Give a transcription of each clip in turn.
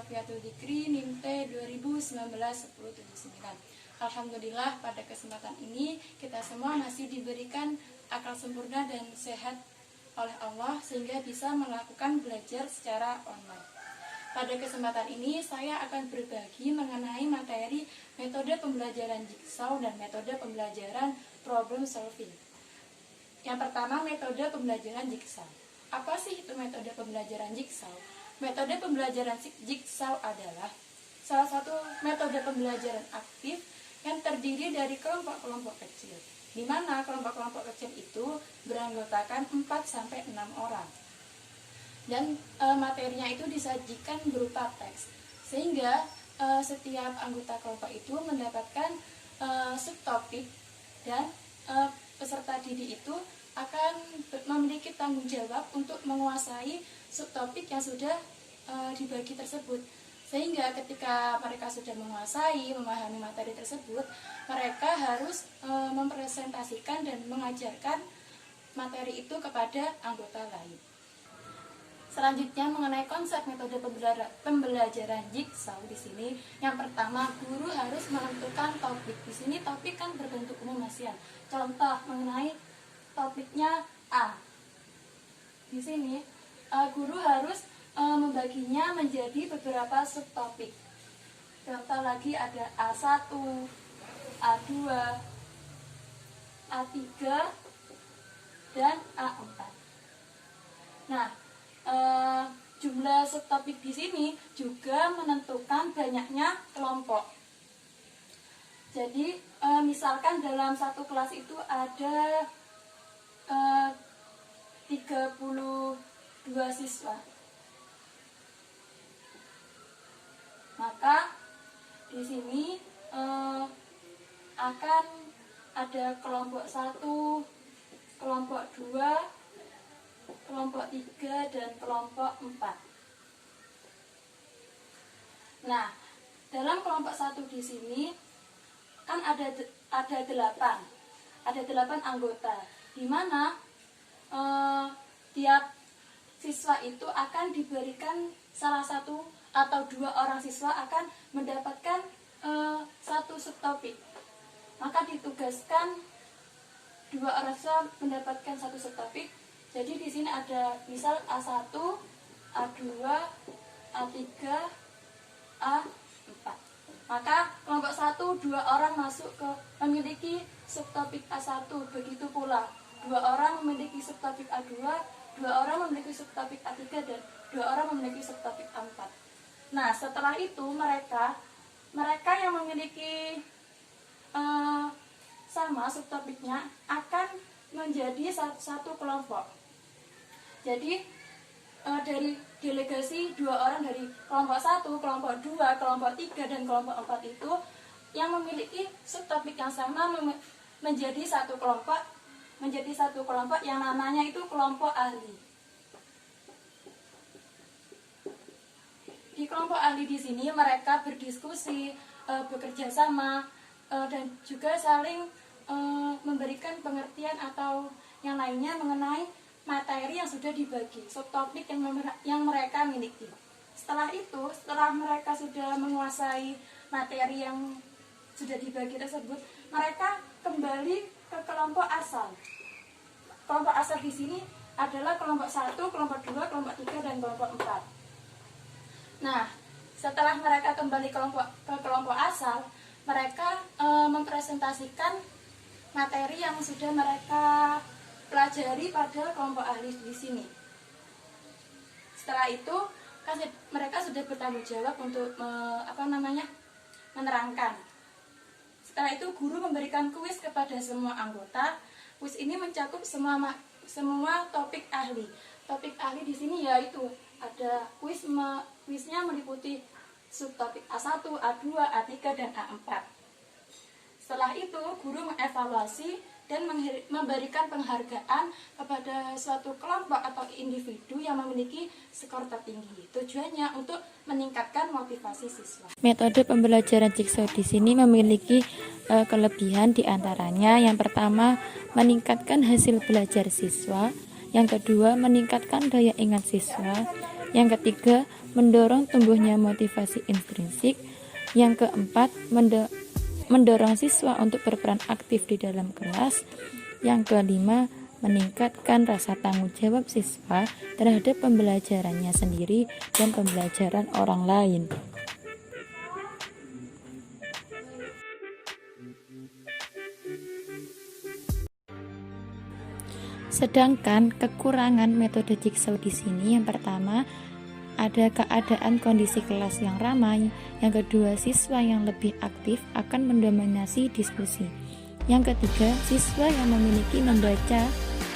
Safiatul Dikri NIM T 2019-1079. Alhamdulillah pada kesempatan ini kita semua masih diberikan akal sempurna dan sehat oleh Allah sehingga bisa melakukan belajar secara online. Pada kesempatan ini saya akan berbagi mengenai materi metode pembelajaran jigsaw dan metode pembelajaran problem solving. Yang pertama, metode pembelajaran jigsaw. Apa sih itu metode pembelajaran jigsaw? Metode pembelajaran jigsaw adalah salah satu metode pembelajaran aktif yang terdiri dari kelompok-kelompok kecil, di mana kelompok-kelompok kecil itu beranggotakan 4-6 orang. Dan materinya itu disajikan berupa teks, sehingga setiap anggota kelompok itu mendapatkan subtopik dan peserta didik itu akan memiliki tanggung jawab untuk menguasai subtopik yang sudah dibagi tersebut. Sehingga ketika mereka sudah menguasai, memahami materi tersebut, mereka harus mempresentasikan dan mengajarkan materi itu kepada anggota lain. Selanjutnya mengenai konsep metode pembelajaran jigsaw di sini, yang pertama guru harus menentukan topik. Di sini topik kan berbentuk umum Mas Yan. Contoh mengenai topiknya A. Di sini guru harus membaginya menjadi beberapa subtopik. Contoh lagi ada A1, A2, A3, dan A4. Nah, jumlah subtopik di sini juga menentukan banyaknya kelompok. Jadi, misalkan dalam satu kelas itu ada 32 siswa. Maka di sini akan ada kelompok 1, kelompok 2, kelompok 3, dan kelompok 4. Nah, dalam kelompok 1 di sini kan ada 8 anggota, di mana tiap siswa itu akan diberikan salah satu atau 2 orang siswa akan mendapatkan satu subtopik. Maka ditugaskan 2 orang siswa mendapatkan satu subtopik. Jadi di sini ada misal A1, A2, A3, A4. Maka kelompok 1 2 orang masuk ke memiliki subtopik A1, begitu pula 2 orang memiliki subtopik A2, 2 orang memiliki subtopik A3, dan 2 orang memiliki subtopik A4. Nah, setelah itu mereka yang memiliki sama subtopiknya akan menjadi satu kelompok. Jadi dari delegasi 2 orang dari kelompok 1, kelompok 2, kelompok 3, dan kelompok 4 itu yang memiliki subtopik yang sama menjadi satu kelompok yang namanya itu kelompok ahli. Di kelompok ahli di sini mereka berdiskusi, bekerja sama, dan juga saling memberikan pengertian atau yang lainnya mengenai materi yang sudah dibagi, subtopik yang mereka miliki. Setelah itu, setelah mereka sudah menguasai materi yang sudah dibagi tersebut, mereka kembali ke kelompok asal. Kelompok asal di sini adalah kelompok 1, kelompok 2, kelompok 3, dan kelompok 4. Nah, setelah mereka kembali ke kelompok asal, mereka mempresentasikan materi yang sudah mereka pelajari pada kelompok ahli di sini. Setelah itu, mereka sudah bertanggung jawab untuk menerangkan. Setelah itu, guru memberikan kuis kepada semua anggota. Kuis ini mencakup semua topik ahli. Topik ahli di sini yaitu ada kuisnya meliputi subtopik A1, A2, A3, dan A4. Setelah itu, guru mengevaluasi dan memberikan penghargaan kepada suatu kelompok atau individu yang memiliki skor tertinggi. Tujuannya untuk meningkatkan motivasi siswa. Metode pembelajaran jigsaw di sini memiliki kelebihan diantaranya. Yang pertama, meningkatkan hasil belajar siswa. Yang kedua, meningkatkan daya ingat siswa. Yang ketiga, mendorong tumbuhnya motivasi intrinsik. Yang keempat, mendorong siswa untuk berperan aktif di dalam kelas. Yang kelima, meningkatkan rasa tanggung jawab siswa terhadap pembelajarannya sendiri dan pembelajaran orang lain. Sedangkan kekurangan metode Jigsaw di sini, yang pertama ada keadaan kondisi kelas yang ramai, yang kedua siswa yang lebih aktif akan mendominasi diskusi, yang ketiga siswa yang memiliki membaca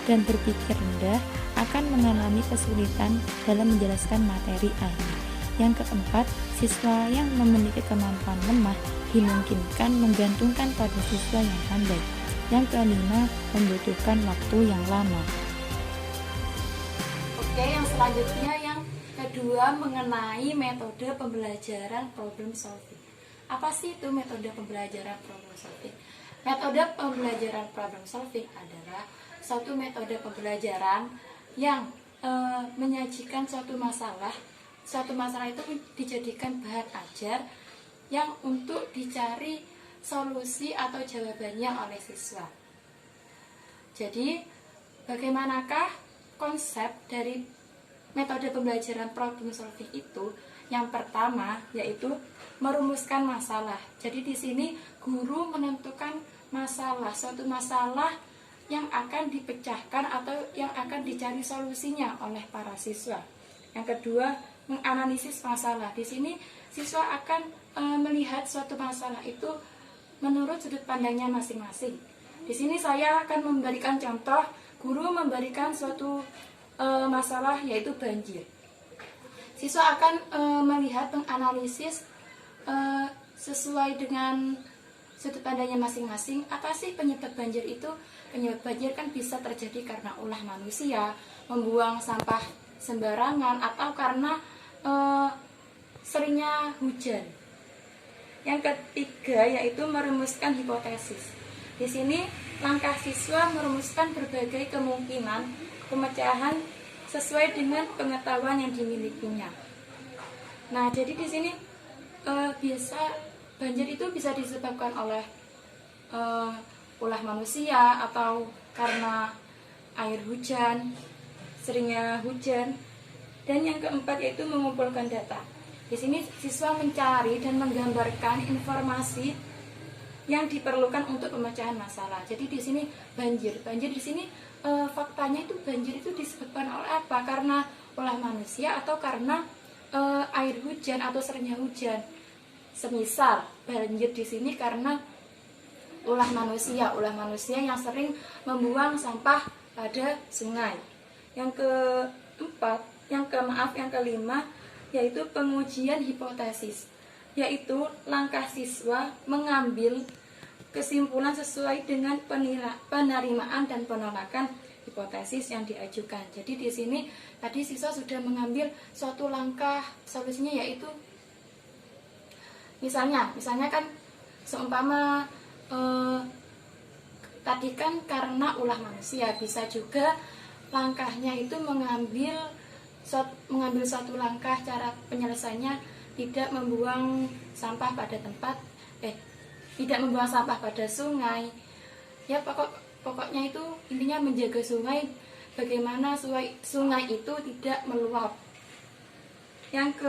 dan berpikir rendah akan mengalami kesulitan dalam menjelaskan materi ahli, yang keempat siswa yang memiliki kemampuan lemah dimungkinkan menggantungkan pada siswa yang pandai, yang kelima membutuhkan waktu yang lama. Oke, yang selanjutnya yang kedua mengenai metode pembelajaran problem solving. Apa sih itu metode pembelajaran problem solving? Metode pembelajaran problem solving adalah suatu metode pembelajaran yang menyajikan suatu masalah. Suatu masalah itu dijadikan bahan ajar yang untuk dicari solusi atau jawabannya oleh siswa. Jadi, bagaimanakah konsep dari metode pembelajaran problem solving itu? Yang pertama yaitu merumuskan masalah. Jadi di sini guru menentukan masalah, suatu masalah yang akan dipecahkan atau yang akan dicari solusinya oleh para siswa. Yang kedua, menganalisis masalah. Di sini siswa akan melihat suatu masalah itu menurut sudut pandangnya masing-masing. Di sini saya akan memberikan contoh, guru memberikan suatu masalah yaitu banjir. Siswa akan melihat, menganalisis sesuai dengan sudut pandangnya masing-masing. Apa sih penyebab banjir itu? Penyebab banjir kan bisa terjadi karena ulah manusia, membuang sampah sembarangan, atau karena seringnya hujan. Yang ketiga yaitu merumuskan hipotesis. Di sini langkah siswa merumuskan berbagai kemungkinan pemecahan sesuai dengan pengetahuan yang dimilikinya. Nah, jadi di sini biasa banjir itu bisa disebabkan oleh ulah manusia atau karena air hujan, seringnya hujan. Dan yang keempat yaitu mengumpulkan data. Di sini siswa mencari dan menggambarkan informasi yang diperlukan untuk pemecahan masalah. Jadi di sini banjir di sini faktanya itu banjir itu disebabkan oleh apa? Karena ulah manusia atau karena air hujan atau seringnya hujan. Semisal banjir di sini karena ulah manusia yang sering membuang sampah pada sungai. Yang kelima yaitu pengujian hipotesis, yaitu langkah siswa mengambil kesimpulan sesuai dengan penerimaan dan penolakan hipotesis yang diajukan. Jadi di sini tadi siswa sudah mengambil suatu langkah solusinya, yaitu misalnya kan seumpama tadi kan karena ulah manusia, bisa juga langkahnya itu mengambil suatu langkah cara penyelesaiannya tidak membuang sampah pada tidak membuang sampah pada sungai. Ya pokoknya itu intinya menjaga sungai, bagaimana sungai itu tidak meluap. Yang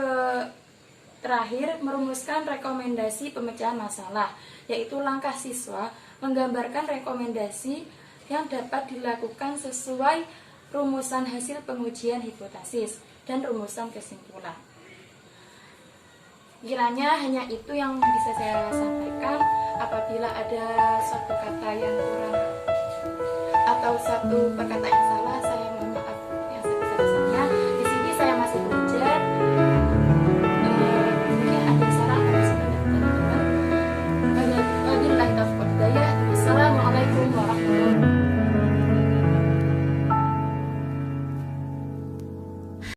terakhir, merumuskan rekomendasi pemecahan masalah, yaitu langkah siswa menggambarkan rekomendasi yang dapat dilakukan sesuai rumusan hasil pengujian hipotesis dan rumusan kesimpulan. Kiranya hanya itu yang bisa saya sampaikan. Apabila ada suatu kata yang kurang atau satu perkataan yang salah,